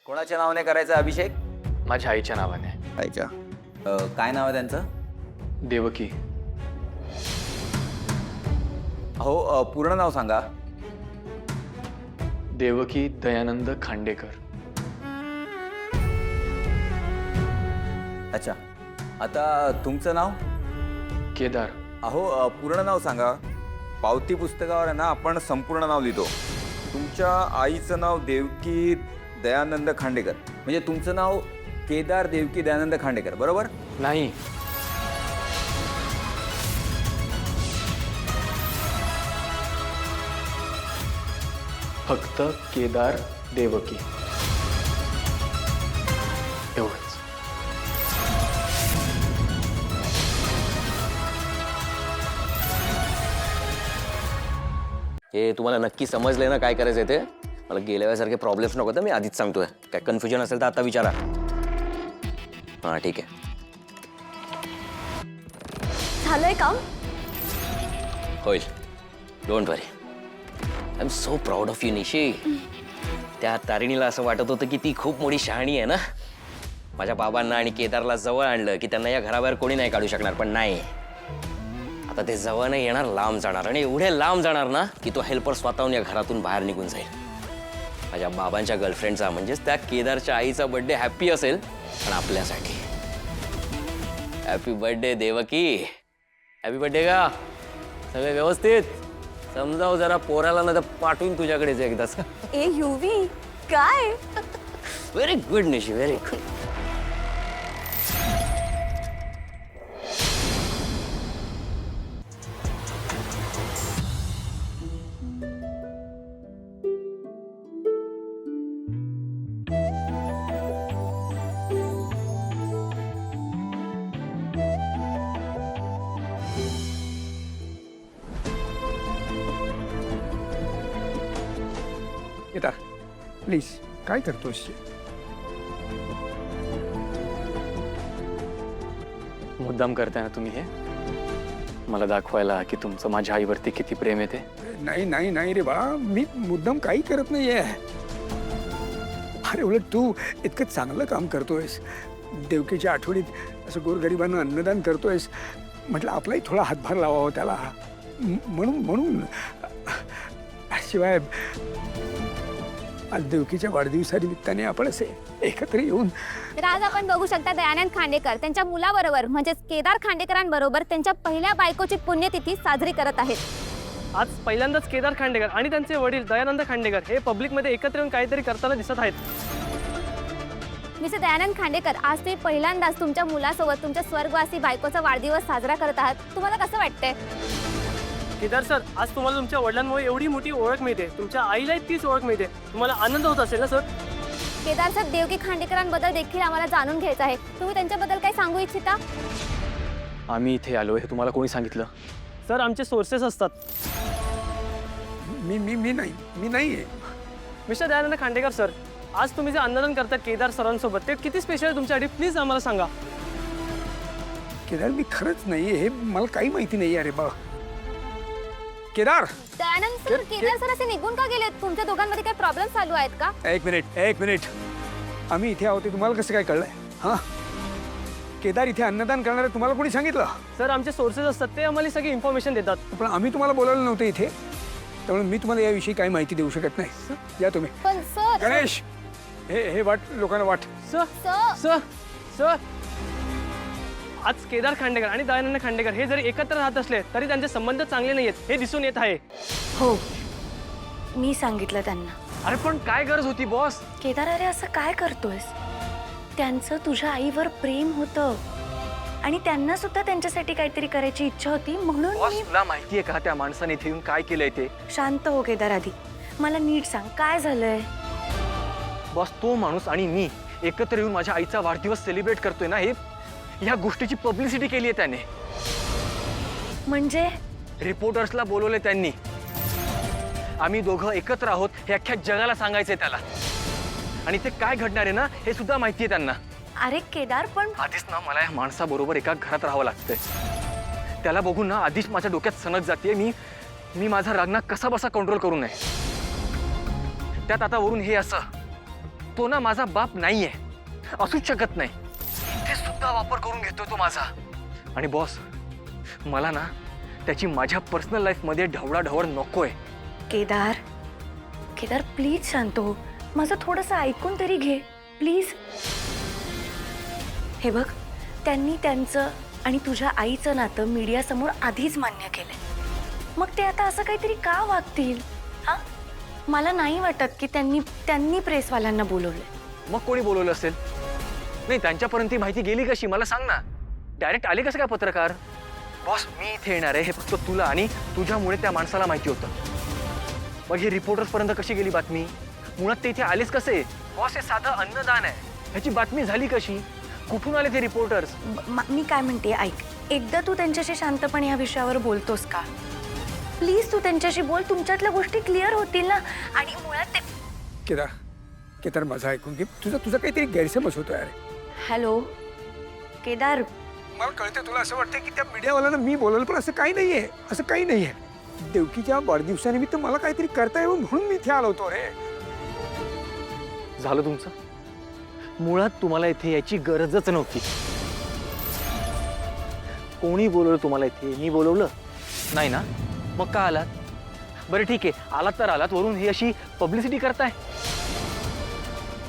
कोणाच्या नावाने करायचा अभिषेक? माझ्या आईच्या नावाने. आईच्या. काय नाव आहे त्यांचं? देवकी. हो, पूर्ण नाव सांगा. देवकी दयानंद खांडेकर. अच्छा, आता तुमचं नाव? केदार. अहो, पूर्ण नाव सांगा. पावती पुस्तकावर आहे ना आपण संपूर्ण नाव लिहितो. तुमच्या आईचं नाव देवकी दयानंद खांडेकर, म्हणजे तुमचं नाव केदार देवकी दयानंद खांडेकर, बरोबर? नाही, फक्त केदार देवकी एवढंच. हे तुम्हाला नक्की समजलंय ना काय करायचंय ते? मला गेल्या वेळेसारखे प्रॉब्लेम्स नको तर मी आधीच सांगतोय. काय कन्फ्युजन असेल तर आता विचारा. हां ठीक आहे. झालंय काम? होईल, don't worry. I am so proud of you निशी. त्या तारिणीला असं वाटत होतं की ती खूप मोठी शहाणी आहे ना. माझ्या बाबांना आणि केदारला जवळ आणलं की त्यांना या घराबाहेर कोणी नाही काढू शकणार, पण नाही. आता ते जवळ नाही येणार, लांब जाणार, आणि एवढे लांब जाणार ना की तो हेल्पर स्वतःहून या घरातून बाहेर निघून जाईल. माझ्या बाबांच्या गर्लफ्रेंडचा म्हणजेच त्या केदारच्या आईचा बर्थडे हॅप्पी असेल, पण आपल्यासाठी. Happy birthday Devaki. Happy birthday का? सगळे व्यवस्थित? समजाव जरा पोराला ना तर पाठवून तुझ्याकडेच एकदाच. ए युवी, काय? व्हेरी गुड निशी, व्हेरी गुड. केदार, प्लीज काय करतोस? मुद्दाम करताय ना तुम्ही हे? मला दाखवायला की तुमचं माझ्या आईवरती किती प्रेम आहे ते? नाही नाही नाही रे बा, मी मुद्दाम काही करत नाहीये. अरे उलट तू इतकं चांगलं काम करतोयस, देवकीच्या आठवणीत असं गोरगरिबांना अन्नदान करतोयस, म्हटलं आपलाही थोडा हातभार लावावा त्याला, म्हणून शिवाय आज देवकीच्या वाढदिवसानिमित्ताने आपण असे एकत्र येऊन. तर आज आपण बघू शकता दयानंद खांडेकर त्यांच्या मुलाबरोबर म्हणजेच केदार खांडेकरांबरोबर त्यांच्या पहिल्या बायकोची पुण्यतिथी साजरी करत आहेत. आज पहिल्यांदाच केदार खांडेकर आणि त्यांचे वडील दयानंद खांडेकर हे पब्लिकमध्ये एकत्र येऊन काहीतरी करताना दिसत आहेत. मिस्टर दयानंद खांडेकर, आज तुम्ही पहिल्यांदाच तुमच्या मुलासोबत तुमच्या स्वर्गवासी बायकोचा वाढदिवस साजरा करत आहात. तुम्हाला कसं वाटतंय? केदार सर, आज तुम्हाला तुमच्या वडिलांमुळे एवढी मोठी ओळख मिळते, तुमच्या आईलाही तीच ओळख मिळते. तुम्हाला आनंद होत असेल ना सर? केदार सर, देवकी खांडेकरांबद्दल देखील आम्हाला जाणून घ्यायचं आहे. तुम्ही त्यांच्याबद्दल काय सांगू इच्छिता? आम्ही इथे आलो हे तुम्हाला कोणी सांगितलं? सर, आमचे सोर्सेस असतात. मी नाही आहे. मिस्टर दयानंद खांडेकर सर, आज तुम्ही जे आंदोलन करता केदार सरांसोबत, ते किती स्पेशल आहे तुमच्यासाठी? प्लीज आम्हाला सांगा. केदार, मी खरंच नाही, हे मला काही माहिती नाही. अरे बा केदार. दयानंद सर, केदार सर असे निघून का गेलेत? तुमच्या दोघांमध्ये काही प्रॉब्लेम चालू आहेत का? एक मिनिट, आम्ही इथे आहोत तुम्हाला कसं काय कळलंय? हां, केदार इथे अन्नदान करणार आहे तुम्हाला कोणी सांगितलं? सर, आमचे सोर्सेस असतात, ते आम्हाला सगळी इन्फॉर्मेशन देतात. पण आम्ही तुम्हाला बोलावलं नव्हतं इथे, त्यामुळे मी तुम्हाला याविषयी काही माहिती देऊ शकत नाही. या तुम्ही. पण सर, गणेश, हे वाट लोकांना वाट. सर सर, सर सर आज केदार खांडेकर आणि दयानंद खांडेकर हे जरी एकत्र राहत असले तरी त्यांचे संबंध चांगले नाहीयेत, हे दिसून येत आहे. हो, मी सांगितलं त्यांना. अरे पण काय गरज होती बॉस? केदार, अरे असं काय करतोयस? त्यांचं तुझ्या आईवर प्रेम होतं आणि त्यांना सुद्धा त्यांच्यासाठी काहीतरी करायची इच्छा होती, म्हणून मी. तुला माहितीये का त्या माणसाने इथे येऊन काय केलंय ते? शांत हो केदार, आधी मला नीट सांग काय झालंय. बॉस, तो माणूस आणि मी एकत्र येऊन माझ्या आईचा वाढदिवस सेलिब्रेट करतोय ना, हे ह्या गोष्टीची पब्लिसिटी केली आहे त्याने. म्हणजे रिपोर्टर्सला बोलवले त्यांनी. आम्ही दोघं एकत्र आहोत हे अख्ख्या जगाला सांगायचंय त्याला, आणि ते काय घडणार आहे ना हे सुद्धा माहिती आहे त्यांना. अरे केदार, पण आधीच ना मला या माणसाबरोबर एका घरात राहावं लागतंय. त्याला बघून ना आधीच माझ्या डोक्यात सनक जाते. मी माझा राग ना कसा बसा कंट्रोल करू नये. त्यात आता वरून हे असं. तो ना माझा बाप नाहीये, असूच शकत नाही. इथे सुद्धा वापर करून घेतोय तो माझा. आणि बॉस, मला ना त्याची माझ्या पर्सनल लाईफमध्ये ढवळाढवळ नकोय. केदार, केदार प्लीज शांत हो. माझं थोडंसं ऐकून तरी घे प्लीज. हे बघ, त्यांनी त्यांचं आणि तुझ्या आईचं नातं मीडियासमोर आधीच मान्य केलंय. मग ते आता असं काहीतरी का वागतील? हा, मला नाही वाटत की त्यांनी प्रेसवाल्यांना बोलवलंय. मग कोणी बोलवलं असेल? नाही, त्यांच्यापर्यंत ती माहिती गेली कशी मला सांग ना. डायरेक्ट आले कसं काय पत्रकार? बॉस, मी इथे येणार आहे हे फक्त तुला आणि तुझ्यामुळे त्या माणसाला माहिती होतं. मग हे रिपोर्टर्स पर्यंत कशी गेली बातमी? मुळात ते इथे आलेच कसे? बॉस, हे साधं अन्नदान आहे, ह्याची बातमी झाली कशी? कुठून आले ते रिपोर्टर्स? मी काय म्हणते ऐक, एकदा तू त्यांच्याशी शांतपणे ह्या विषयावर बोलतोस का? प्लीज तू त्यांच्याशी बोल, तुमच्यातल्या गोष्टी क्लिअर होतील ना. आणि मुळात ते केदार माझं ऐकून घे. तुझा काहीतरी गैरसमज होतोय. अरे हॅलो केदार, मला कळतंय तुला असं वाटतं की त्या मीडियावाल्यांना मी बोलवलं, पण असं काही नाहीये. असं काही नाहीये. देवकीच्या वाढदिवसानिमित्त मला काहीतरी करता यावं म्हणून मी इथे आलो होतो. रे झालं तुमचं? मुळात तुम्हाला इथे याची गरजच नव्हती. कोणी बोलवलं तुम्हाला इथे? मी बोलवलं नाही ना? मग का आलात? बरं ठीक आहे, आलात तर आलात, वरून ही अशी पब्लिसिटी करताय.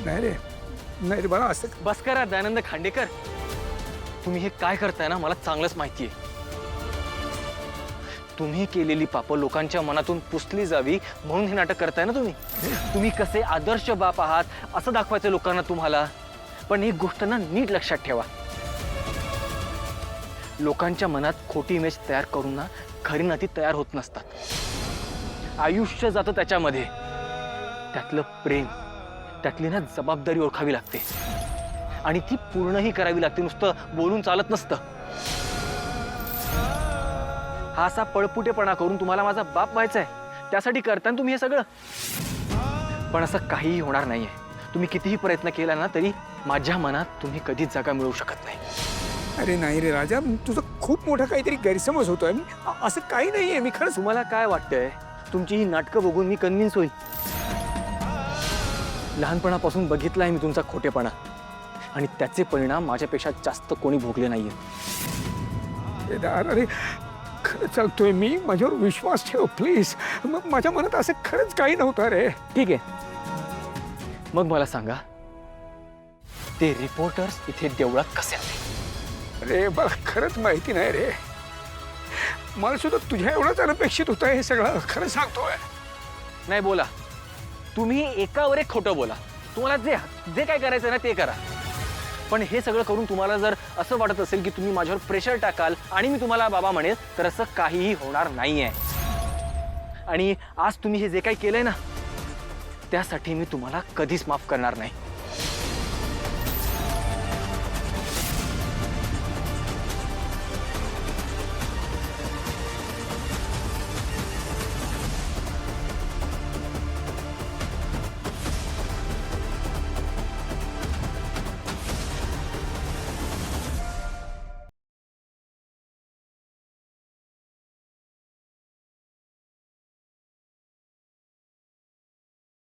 नाही रे बाळा, असं बस करा दयानंद खांडेकर. तुम्ही हे काय करताय ना मला चांगलंच माहिती आहे. तुम्ही केलेली पापं लोकांच्या मनातून पुसली जावी म्हणून हे नाटक करताय ना तुम्ही. तुम्ही कसे आदर्श बाप आहात असं दाखवायचं लोकांना तुम्हाला. पण एक गोष्ट ना नीट लक्षात ठेवा, लोकांच्या मनात खोटी इमेज तयार करून ना खरी नाती तयार होत नसतात. आयुष्य जातं त्याच्यामध्ये. त्यातलं प्रेम, त्यातली ना जबाबदारी ओळखावी लागते आणि ती पूर्णही करावी लागते. नुसतं बोलून चालत नसतं. हा असा पळपुटेपणा करून तुम्हाला माझा बाप व्हायचा आहे त्यासाठी करता तुम्ही हे सगळं. पण असं काहीही होणार नाहीये. तुम्ही कितीही प्रयत्न केला ना तरी माझ्या मनात तुम्ही कधीच जागा मिळवू शकत नाही. अरे नाही रे राजा, तुझं खूप मोठा काहीतरी गैरसमज होतोय. असं काही नाहीये. मी खरंच तुम्हाला काय वाटतंय? तुमची ही नाटकं बघून मी कन्व्हिन्स होईल? लहानपणापासून बघितलाय मी तुमचा खोटेपणा आणि त्याचे परिणाम माझ्यापेक्षा जास्त कोणी भोगले नाहीये. केदार, अरे खरंच सांगतोय मी, माझ्यावर विश्वास ठेव प्लीज. मग माझ्या मनात असं खरंच काही नव्हतं रे. ठीक आहे, मग मला सांगा ते रिपोर्टर्स इथे देवळात कसे आले? अरे मला खरंच माहिती नाही रे. मला सुद्धा तुझ्या एवढंच अनपेक्षित होतं हे सगळं. खरं सांगतोय. नाही, बोला. तुम्ही एकावर एक खोटं बोला. तुम्हाला जे जे काय करायचं ना ते करा. पण हे सगळं करून तुम्हाला जर असं वाटत असेल की तुम्ही माझ्यावर प्रेशर टाकाल आणि मी तुम्हाला बाबा म्हणेल, तर असं काहीही होणार नाहीये. आणि आज तुम्ही हे जे काही केलंय ना त्यासाठी मी तुम्हाला कधीच माफ करणार नाही.